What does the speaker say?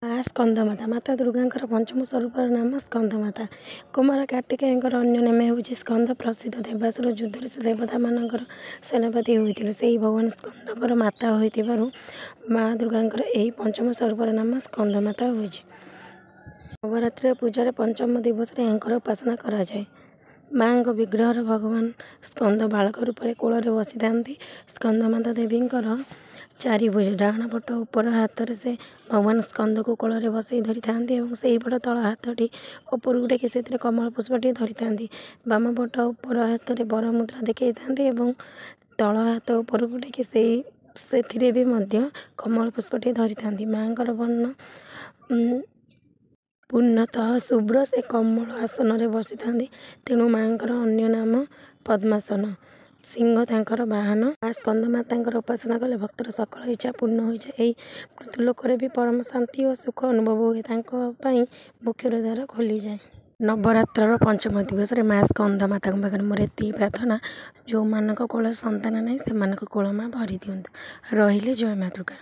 ମା ସ୍କନ୍ଦମାତା ମାତା ଦୁର୍ଗାଙ୍କର ପଞ୍ଚମ ସ୍ୱରୂପର ନାମ ସ୍କନ୍ଦମାତା। କୁମାର କାର୍ତ୍ତିକେୟଙ୍କର ଅନ୍ୟ ନାମ ହେଉଛି ସ୍କନ୍ଦ। ପ୍ରସିଦ୍ଧ ଦେବାସୁର ଯୁଦ୍ଧରେ ସେ ଦେବତାମାନଙ୍କର ସେନାପତି ହୋଇଥିଲେ। ସେହି ଭଗବାନ ସ୍କନ୍ଦଙ୍କର ମାତା ହୋଇଥିବାରୁ ମା ଦୁର୍ଗାଙ୍କର ଏହି ପଞ୍ଚମ ସ୍ୱରୂପର ନାମ ସ୍କନ୍ଦମାତା ହୋଇଛି। ନବରାତ୍ରିର ପୂଜାରେ ପଞ୍ଚମ ଦିବସରେ ୟାଙ୍କର ଉପାସନା କରାଯାଏ। ମାଙ୍କ ବିଗ୍ରହର ଭଗବାନ ସ୍କନ୍ଦ ବାଳକ ରୂପରେ କୋଳରେ ବସିଥାନ୍ତି। ସ୍କନ୍ଦମାତା ଦେବୀଙ୍କର ଚାରିଭୁଜ। ଡାହାଣ ପଟ ଉପର ହାତରେ ସେ ଭଗବାନ ସ୍କନ୍ଦକୁ କୋଳରେ ବସାଇ ଧରିଥାନ୍ତି ଏବଂ ସେହିପଟ ତଳ ହାତଟି ଉପରକୁ ଟେକି ସେଥିରେ କମଳ ପୁଷ୍ପଟିଏ ଧରିଥାନ୍ତି। ବାମ ପଟ ଉପର ହାତରେ ବରମୁଦ୍ରା ଦେଖାଇଥାନ୍ତି ଏବଂ ତଳ ହାତ ଉପରକୁ ଟେକି ସେଥିରେ ବି ମଧ୍ୟ କମଳ ପୁଷ୍ପଟିଏ ଧରିଥାନ୍ତି। ମାଙ୍କର ବର୍ଣ୍ଣ ପୂର୍ଣ୍ଣତଃ ଶୁଭ୍ର। ସେ କମଳ ଆସନରେ ବସିଥାନ୍ତି, ତେଣୁ ମାଙ୍କର ଅନ୍ୟ ନାମ ପଦ୍ମାସନ। ସିଂହ ତାଙ୍କର ବାହନ। ମା ସ୍କନ୍ଦମାତାଙ୍କର ଉପାସନା କଲେ ଭକ୍ତର ସକଳ ଇଚ୍ଛା ପୂର୍ଣ୍ଣ ହୋଇଯାଏ। ଏହି ମୃତ୍ୟୁଲୋକରେ ବି ପରମ ଶାନ୍ତି ଓ ସୁଖ ଅନୁଭବ ହୁଏ। ତାଙ୍କ ପାଇଁ ମୋକ୍ଷର ଦ୍ୱାର ଖୋଲିଯାଏ। ନବରାତ୍ରର ପଞ୍ଚମ ଦିବସରେ ମା ସ୍କନ୍ଦମାତାଙ୍କ ପାଖରେ ମୋର ଏତିକି ପ୍ରାର୍ଥନା, ଯେଉଁମାନଙ୍କ କୋଳରେ ସନ୍ତାନ ନାହିଁ ସେମାନଙ୍କ କୋଳ ମା ଭରି ଦିଅନ୍ତୁ। ରହିଲି। ଜୟ ମା ଦୁର୍ଗା।